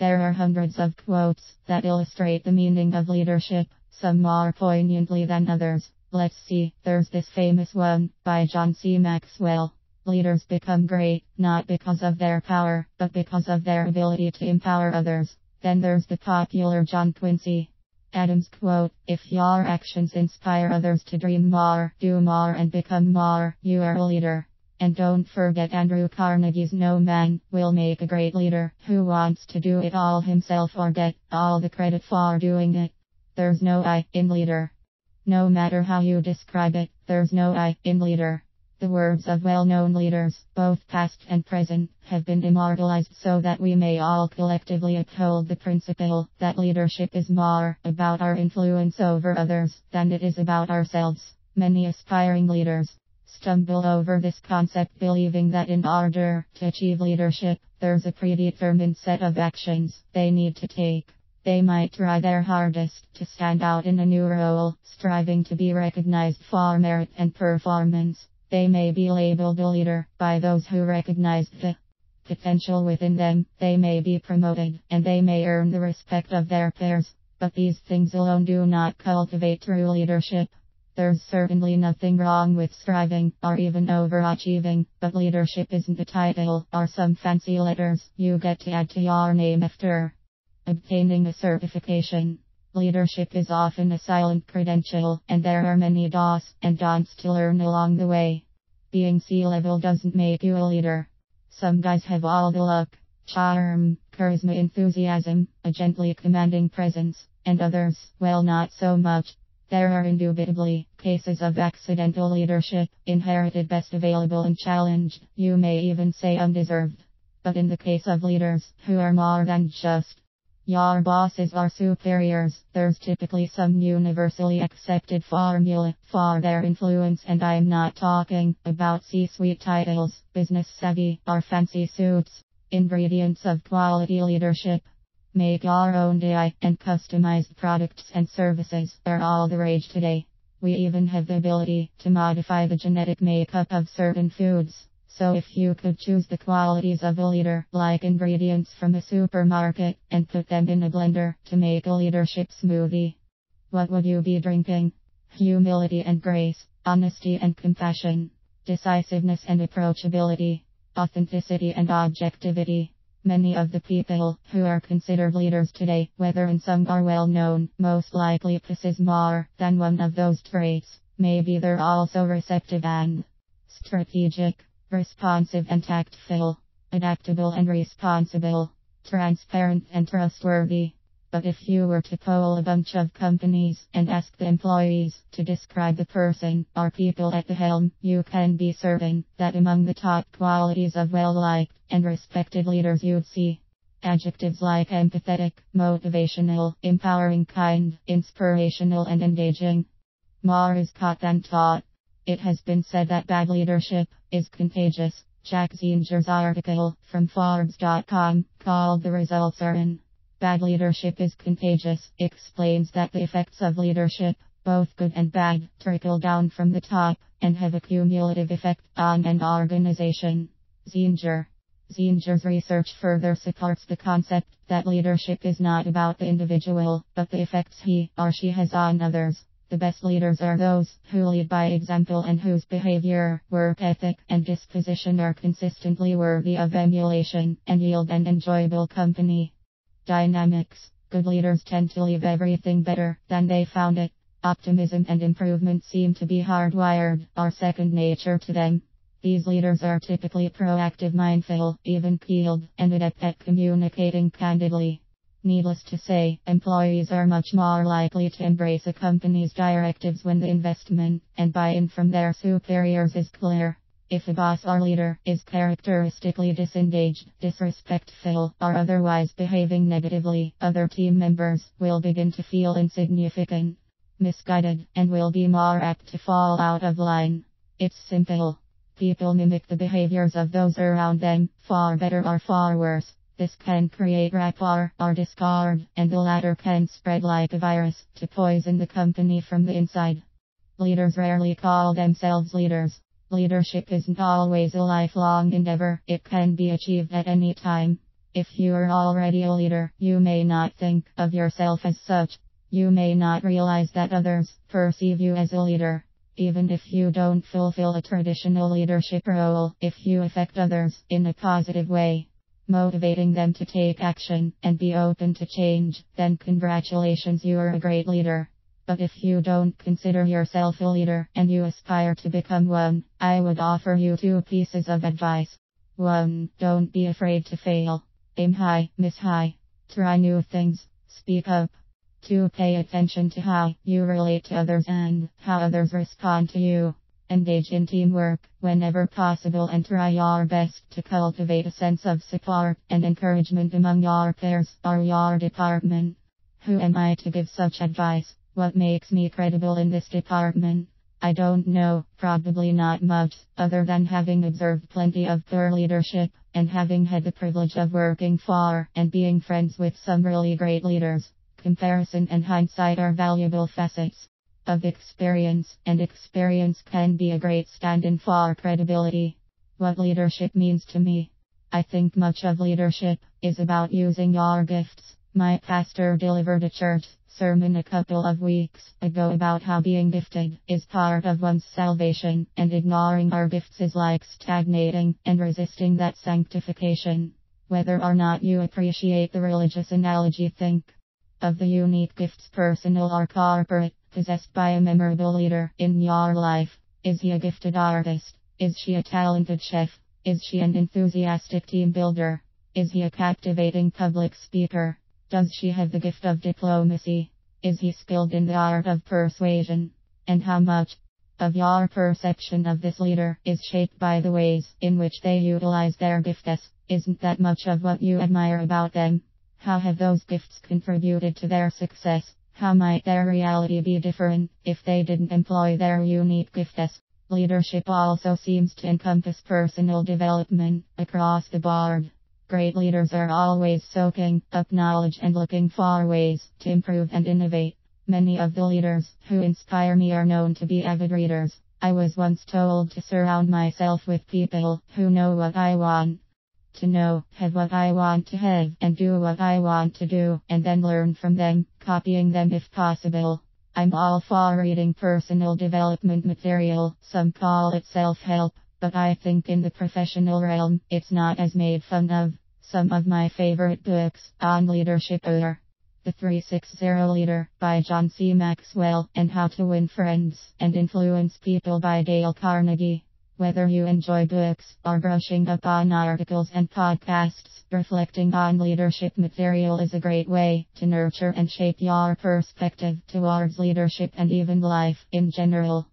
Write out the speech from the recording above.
There are hundreds of quotes that illustrate the meaning of leadership, some more poignantly than others. Let's see, there's this famous one by John C. Maxwell. Leaders become great, not because of their power, but because of their ability to empower others. Then there's the popular John Quincy Adams quote, if your actions inspire others to dream more, do more and become more, you are a leader. And don't forget Andrew Carnegie's no man will make a great leader who wants to do it all himself or get all the credit for doing it. There's no I in leader. No matter how you describe it, there's no I in leader. The words of well-known leaders, both past and present, have been immortalized so that we may all collectively uphold the principle that leadership is more about our influence over others than it is about ourselves. Many aspiring leaders stumble over this concept, believing that in order to achieve leadership, there's a predetermined set of actions they need to take. They might try their hardest to stand out in a new role, striving to be recognized for merit and performance. They may be labeled a leader by those who recognize the potential within them. They may be promoted, and they may earn the respect of their peers. But these things alone do not cultivate true leadership. There's certainly nothing wrong with striving, or even overachieving, but leadership isn't a title, or some fancy letters you get to add to your name after obtaining a certification. Leadership is often a silent credential, and there are many do's and don'ts to learn along the way. Being C-level doesn't make you a leader. Some guys have all the luck, charm, charisma, enthusiasm, a gently commanding presence, and others, well, not so much. There are indubitably cases of accidental leadership, inherited, best available, and challenged, you may even say undeserved. But in the case of leaders who are more than just your bosses or superiors, there's typically some universally accepted formula for their influence, and I'm not talking about C-suite titles, business savvy, or fancy suits. Ingredients of quality leadership. Make your own DI and customized products and services are all the rage today. We even have the ability to modify the genetic makeup of certain foods. So if you could choose the qualities of a leader, like ingredients from a supermarket, and put them in a blender to make a leadership smoothie, what would you be drinking? Humility and grace, honesty and compassion, decisiveness and approachability, authenticity and objectivity. Many of the people who are considered leaders today, whether unsung or well known, most likely possess more than one of those traits. Maybe they're also receptive and strategic, responsive and tactful, adaptable and responsible, transparent and trustworthy. But if you were to poll a bunch of companies and ask the employees to describe the person or people at the helm, you can be certain that among the top qualities of well-liked and respected leaders you'd see adjectives like empathetic, motivational, empowering, kind, inspirational, and engaging. More is caught than taught. It has been said that bad leadership is contagious. Jack Zinger's article from Forbes.com, called The Results Are In. Bad leadership is contagious, explains that the effects of leadership, both good and bad, trickle down from the top and have a cumulative effect on an organization. Zinger's research further supports the concept that leadership is not about the individual, but the effects he or she has on others. The best leaders are those who lead by example and whose behavior, work ethic, and disposition are consistently worthy of emulation and yield an enjoyable company. Dynamics. Good leaders tend to leave everything better than they found it. Optimism and improvement seem to be hardwired or second nature to them. These leaders are typically proactive, mindful, even-keeled, and adept at communicating candidly. Needless to say, employees are much more likely to embrace a company's directives when the investment and buy-in from their superiors is clear. If a boss or leader is characteristically disengaged, disrespectful, or otherwise behaving negatively, other team members will begin to feel insignificant, misguided, and will be more apt to fall out of line. It's simple. People mimic the behaviors of those around them, for better or for worse. This can create rapport or discord, and the latter can spread like a virus to poison the company from the inside. Leaders rarely call themselves leaders. Leadership isn't always a lifelong endeavor, it can be achieved at any time. If you are already a leader, you may not think of yourself as such. You may not realize that others perceive you as a leader. Even if you don't fulfill a traditional leadership role, if you affect others in a positive way, motivating them to take action and be open to change, then congratulations, you are a great leader. But if you don't consider yourself a leader and you aspire to become one, I would offer you 2 pieces of advice. 1. Don't be afraid to fail. Aim high, miss high. Try new things. Speak up. 2. Pay attention to how you relate to others and how others respond to you. Engage in teamwork whenever possible and try your best to cultivate a sense of support and encouragement among your peers or your department. Who am I to give such advice? What makes me credible in this department? I don't know, probably not much, other than having observed plenty of poor leadership, and having had the privilege of working for and being friends with some really great leaders. Comparison and hindsight are valuable facets of experience, and experience can be a great stand-in for credibility. What leadership means to me? I think much of leadership is about using your gifts. My pastor delivered a church sermon a couple of weeks ago about how being gifted is part of one's salvation, and ignoring our gifts is like stagnating and resisting that sanctification. Whether or not you appreciate the religious analogy, think of the unique gifts, personal or corporate, possessed by a memorable leader in your life. Is he a gifted artist? Is she a talented chef? Is she an enthusiastic team builder? Is he a captivating public speaker? Does she have the gift of diplomacy? Is he skilled in the art of persuasion? And how much of your perception of this leader is shaped by the ways in which they utilize their gifts? Isn't that much of what you admire about them? How have those gifts contributed to their success? How might their reality be different if they didn't employ their unique gifts? Leadership also seems to encompass personal development across the board. Great leaders are always soaking up knowledge and looking for ways to improve and innovate. Many of the leaders who inspire me are known to be avid readers. I was once told to surround myself with people who know what I want to know, have what I want to have, and do what I want to do, and then learn from them, copying them if possible. I'm all for reading personal development material, some call it self-help, but I think in the professional realm, it's not as made fun of. Some of my favorite books on leadership are The 360 Leader by John C. Maxwell and How to Win Friends and Influence People by Dale Carnegie. Whether you enjoy books or brushing up on articles and podcasts, reflecting on leadership material is a great way to nurture and shape your perspective towards leadership and even life in general.